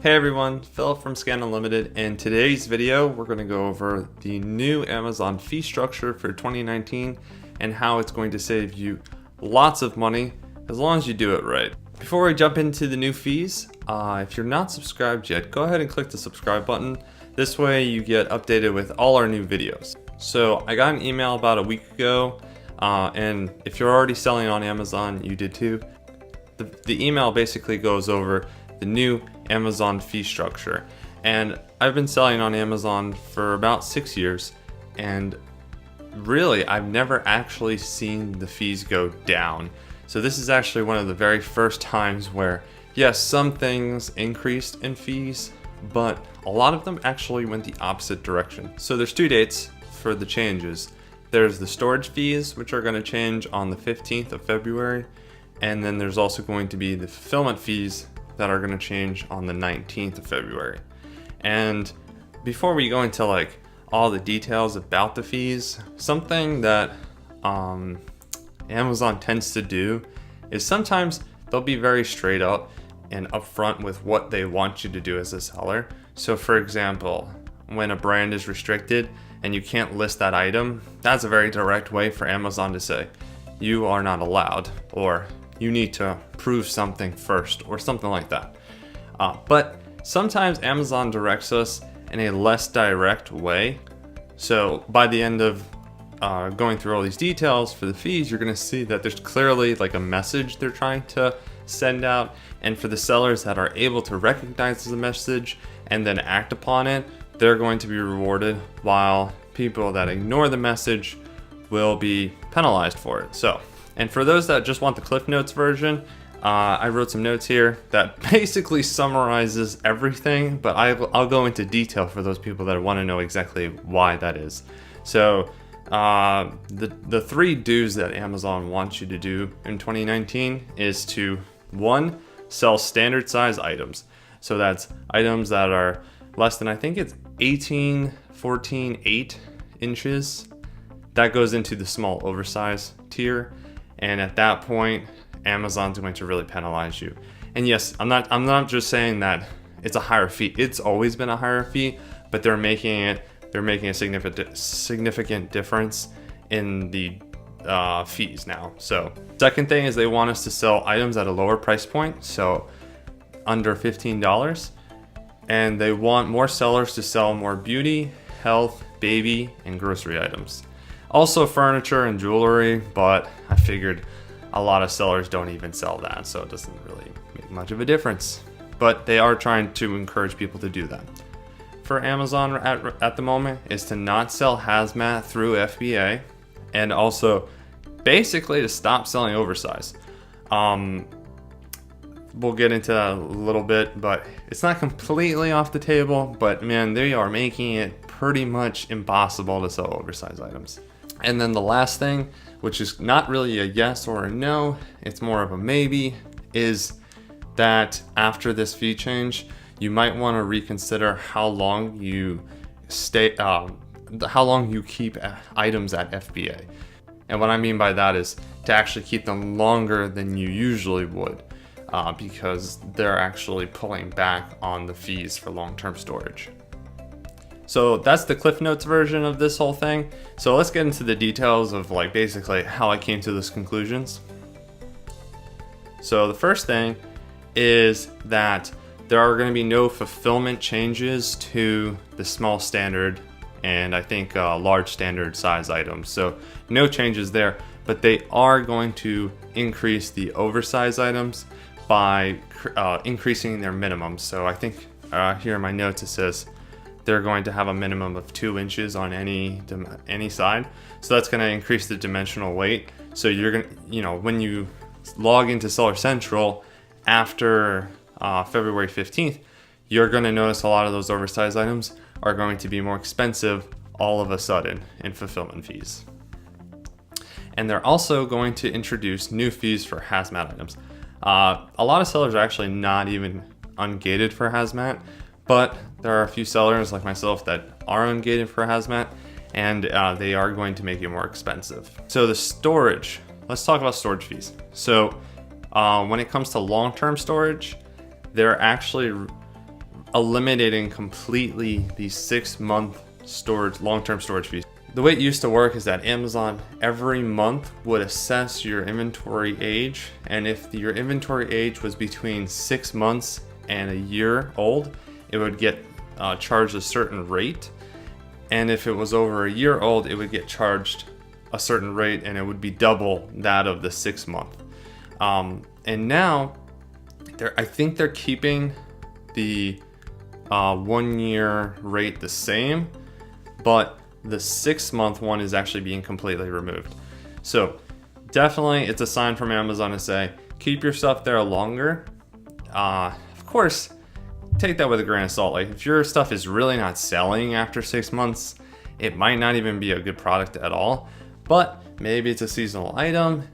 Hey everyone, Philip from Scan Unlimited. In today's video, we're going to go over the new Amazon fee structure for 2019 and how it's going to save you lots of money as long as you do it right. Before we jump into the new fees, if you're not subscribed yet, go ahead and click the subscribe button. This way you get updated with all our new videos. So I got an email about a week ago, and if you're already selling on Amazon, you did too. The email basically goes over the new Amazon fee structure, and I've been selling on Amazon for about 6 years, and really I've never actually seen the fees go down. So this is actually one of the very first times where, yes, some things increased in fees, but a lot of them actually went the opposite direction. So there's two dates for the changes. There's the storage fees, which are going to change on the 15th of February, and then there's also going to be the fulfillment fees that are going to change on the 19th of February. And before we go into like all the details about the fees, something that Amazon tends to do is sometimes they'll be very straight up and upfront with what they want you to do as a seller. So for example, when a brand is restricted and you can't list that item, that's a very direct way for Amazon to say, you are not allowed, or you need to prove something first, or something like that. But sometimes Amazon directs us in a less direct way. So by the end of going through all these details for the fees, you're going to see that there's clearly like a message they're trying to send out. And for the sellers that are able to recognize the message and then act upon it, they're going to be rewarded, while people that ignore the message will be penalized for it. And for those that just want the Cliff Notes version, I wrote some notes here that basically summarizes everything, but I'll go into detail for those people that want to know exactly why that is. So the three do's that Amazon wants you to do in 2019 is to, one, sell standard size items. So that's items that are less than, I think it's 18, 14, 8 inches. That goes into the small oversize tier. And at that point, Amazon's going to really penalize you. And yes, I'm not just saying that it's a higher fee. It's always been a higher fee, but they're making a significant difference in the fees now. So second thing is they want us to sell items at a lower price point, so under $15. And they want more sellers to sell more beauty, health, baby, and grocery items. Also furniture and jewelry, but I figured a lot of sellers don't even sell that, so it doesn't really make much of a difference. But they are trying to encourage people to do that. For Amazon at the moment is to not sell hazmat through FBA, and also basically to stop selling oversize. We'll get into that a little bit, but it's not completely off the table, but man, they are making it pretty much impossible to sell oversized items. And then the last thing, which is not really a yes or a no, it's more of a maybe, is that after this fee change, you might want to reconsider how long you keep items at FBA. And what I mean by that is to actually keep them longer than you usually would, because they're actually pulling back on the fees for long-term storage. So that's the Cliff Notes version of this whole thing. So let's get into the details of like basically how I came to those conclusions. So the first thing is that there are going to be no fulfillment changes to the small standard and I think large standard size items. So no changes there, but they are going to increase the oversized items by increasing their minimums. So I think here in my notes it says they're going to have a minimum of 2 inches on any side. So that's going to increase the dimensional weight. So you're going to, when you log into Seller Central after February 15th, you're going to notice a lot of those oversized items are going to be more expensive all of a sudden in fulfillment fees. And they're also going to introduce new fees for hazmat items. A lot of sellers are actually not even ungated for hazmat, but there are a few sellers like myself that are ungated for hazmat, and they are going to make it more expensive. So the storage, let's talk about storage fees. So when it comes to long-term storage, they're actually eliminating completely the 6-month storage, long-term storage fees. The way it used to work is that Amazon every month would assess your inventory age, and if your inventory age was between 6 months and a year old, it would get charged a certain rate, and if it was over a year old, it would get charged a certain rate, and it would be double that of the 6 month. And now, I think they're keeping the 1 year rate the same, but the 6 month one is actually being completely removed. So definitely it's a sign from Amazon to say, keep your stuff there longer. Of course, take that with a grain of salt. Like, if your stuff is really not selling after 6 months, it might not even be a good product at all, but maybe it's a seasonal item.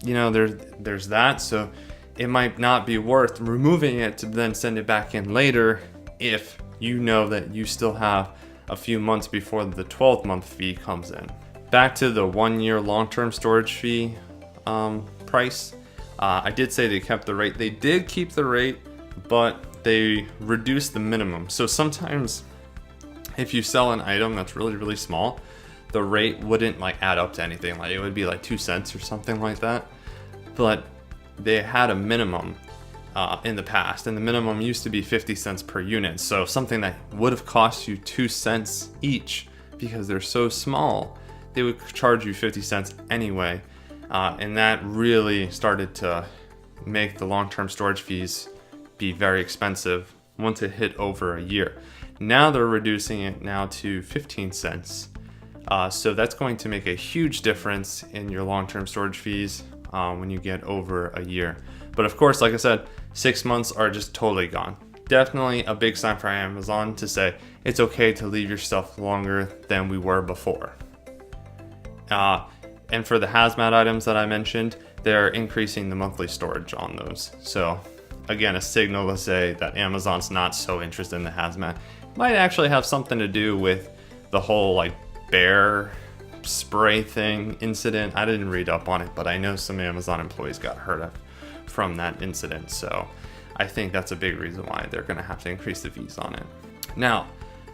You know, there's that. So it might not be worth removing it to then send it back in later if you know that you still have a few months before the 12th month fee comes in. Back to the 1 year long-term storage fee price. I did say they kept the rate. They did keep the rate, but they reduced the minimum. So sometimes if you sell an item that's really, really small, the rate wouldn't like add up to anything. Like, it would be like 2 cents or something like that. But they had a minimum in the past, and the minimum used to be 50 cents per unit. So something that would have cost you 2 cents each, because they're so small, they would charge you 50 cents anyway. And that really started to make the long-term storage fees be very expensive once it hit over a year. Now they're reducing it now to 15 cents. So that's going to make a huge difference in your long-term storage fees when you get over a year. But of course, like I said, 6 months are just totally gone. Definitely a big sign for Amazon to say it's okay to leave your stuff longer than we were before. And for the hazmat items that I mentioned, they're increasing the monthly storage on those. So again, a signal to say that Amazon's not so interested in the hazmat. Might actually have something to do with the whole like bear spray thing incident. I didn't read up on it, but I know some Amazon employees got hurt from that incident. So I think that's a big reason why they're going to have to increase the fees on it. Now,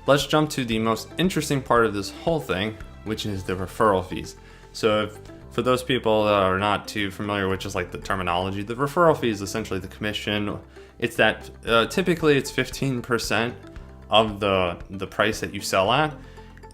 let's jump to the most interesting part of this whole thing, which is the referral fees. So for those people that are not too familiar with just like the terminology, the referral fee is essentially the commission. It's that typically it's 15% of the price that you sell at.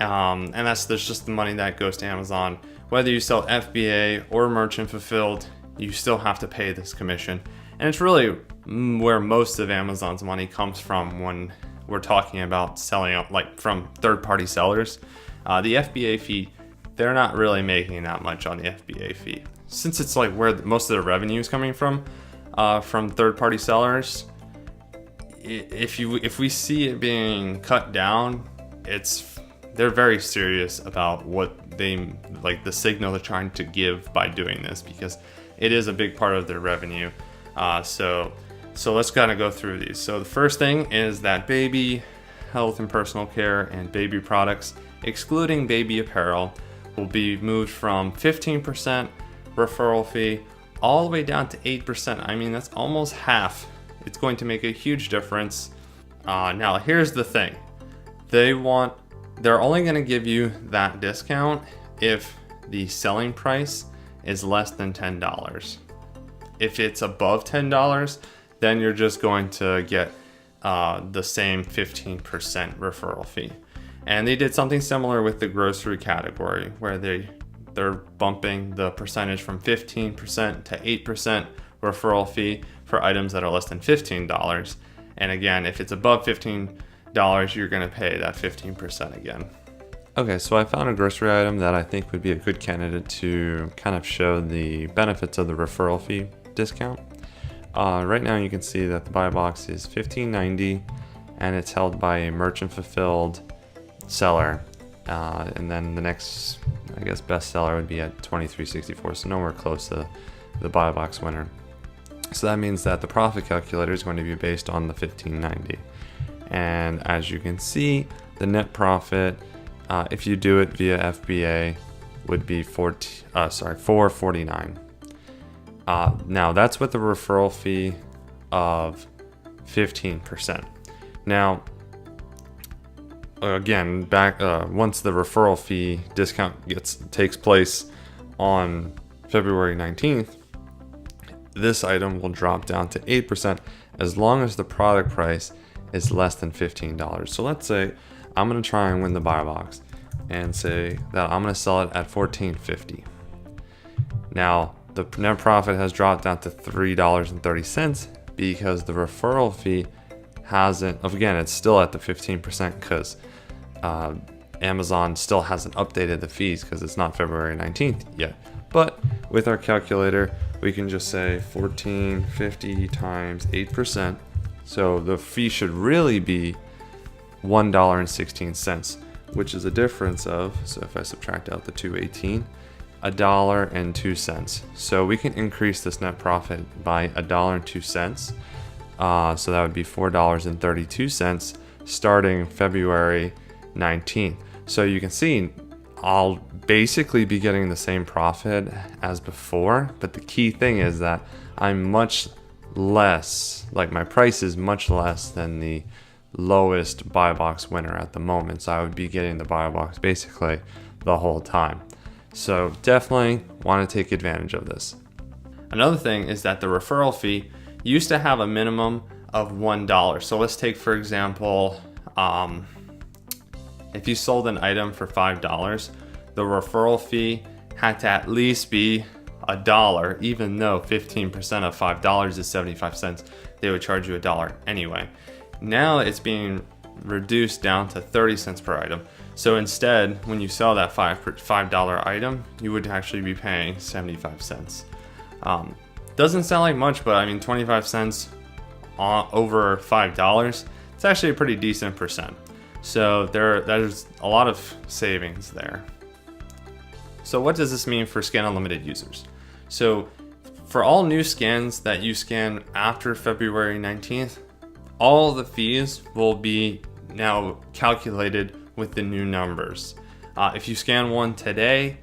And there's just the money that goes to Amazon. Whether you sell FBA or merchant fulfilled, you still have to pay this commission. And it's really where most of Amazon's money comes from when we're talking about selling like from third-party sellers. The FBA fee, they're not really making that much on the FBA fee. Since it's like where most of the revenue is coming from third-party sellers, if we see it being cut down, they're very serious about what they like, the signal they're trying to give by doing this, because it is a big part of their revenue. So let's kind of go through these. So the first thing is that baby health and personal care and baby products, excluding baby apparel, will be moved from 15% referral fee all the way down to 8%. I mean, that's almost half. It's going to make a huge difference. Now, here's the thing. They're only going to give you that discount if the selling price is less than $10. If it's above $10, then you're just going to get the same 15% referral fee. And they did something similar with the grocery category, where they're bumping the percentage from 15% to 8% referral fee for items that are less than $15. And again, if it's above $15, you're going to pay that 15% again. Okay, so I found a grocery item that I think would be a good candidate to kind of show the benefits of the referral fee discount. Right now you can see that the buy box is $15.90 and it's held by a merchant fulfilled seller. And then the next, I guess, best seller would be at $23.64, so nowhere close to the buy box winner. So that means that the profit calculator is going to be based on the $15.90. And as you can see, the net profit, if you do it via FBA, would be $4.49. Now that's with the referral fee of 15%. Now, again, once the referral fee discount takes place on February 19th, this item will drop down to 8% as long as the product price is less than $15. So let's say I'm going to try and win the buy box and say that I'm going to sell it at $14.50. Now, the net profit has dropped down to $3.30 because the referral fee hasn't, again, it's still at the 15% because Amazon still hasn't updated the fees because it's not February 19th yet. But with our calculator, we can just say $14.50 times 8%. So the fee should really be $1.16, which is a difference of, so if I subtract out the 218, $1.02. So we can increase this net profit by $1.02. So that would be $4.32 starting February 19th. So you can see I'll basically be getting the same profit as before, but the key thing is that I'm much less, like my price is much less than the lowest buy box winner at the moment. So I would be getting the buy box basically the whole time. So definitely want to take advantage of this. Another thing is that the referral fee used to have a minimum of $1. So let's take, for example, if you sold an item for $5, the referral fee had to at least be $1, even though 15% of $5 is 75 cents, they would charge you $1 anyway. Now it's being reduced down to 30 cents per item. So instead, when you sell that $5 item, you would actually be paying 75 cents. Doesn't sound like much, but I mean 25 cents over $5, it's actually a pretty decent percent. So there's a lot of savings there. So what does this mean for Scan Unlimited users? So for all new scans that you scan after February 19th, all the fees will be now calculated with the new numbers. If you scan one today,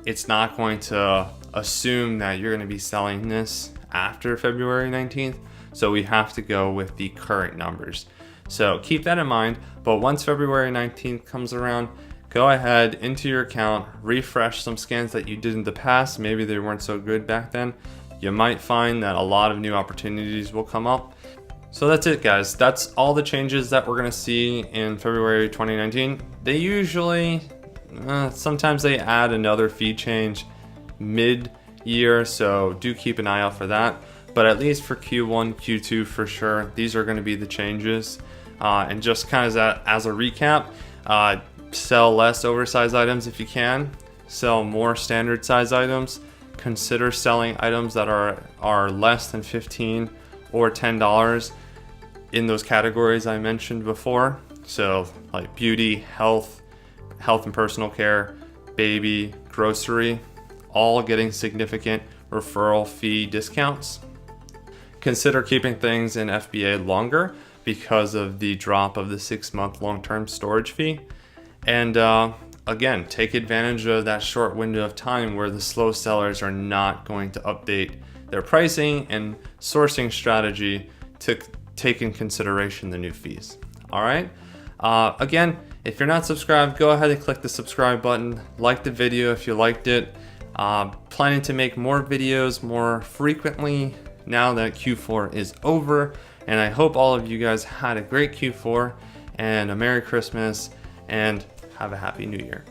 it's not going to assume that you're going to be selling this after February 19th. So we have to go with the current numbers. So keep that in mind. But once February 19th comes around, go ahead into your account, refresh some scans that you did in the past. Maybe they weren't so good back then. You might find that a lot of new opportunities will come up. So that's it, guys. That's all the changes that we're gonna see in February 2019. They usually, sometimes they add another fee change mid-year, so do keep an eye out for that. But at least for Q1, Q2 for sure, these are gonna be the changes. And just kind of as a recap, sell less oversized items if you can, sell more standard size items, consider selling items that are less than $15 or $10 in those categories I mentioned before. So like beauty, health and personal care, baby, grocery, all getting significant referral fee discounts. Consider keeping things in FBA longer because of the drop of the 6-month long-term storage fee. And again, take advantage of that short window of time where the slow sellers are not going to update their pricing and sourcing strategy to take in consideration the new fees. All right. Again, if you're not subscribed, go ahead and click the subscribe button. Like the video if you liked it. Planning to make more videos more frequently now that Q4 is over. And I hope all of you guys had a great Q4 and a Merry Christmas and have a Happy New Year.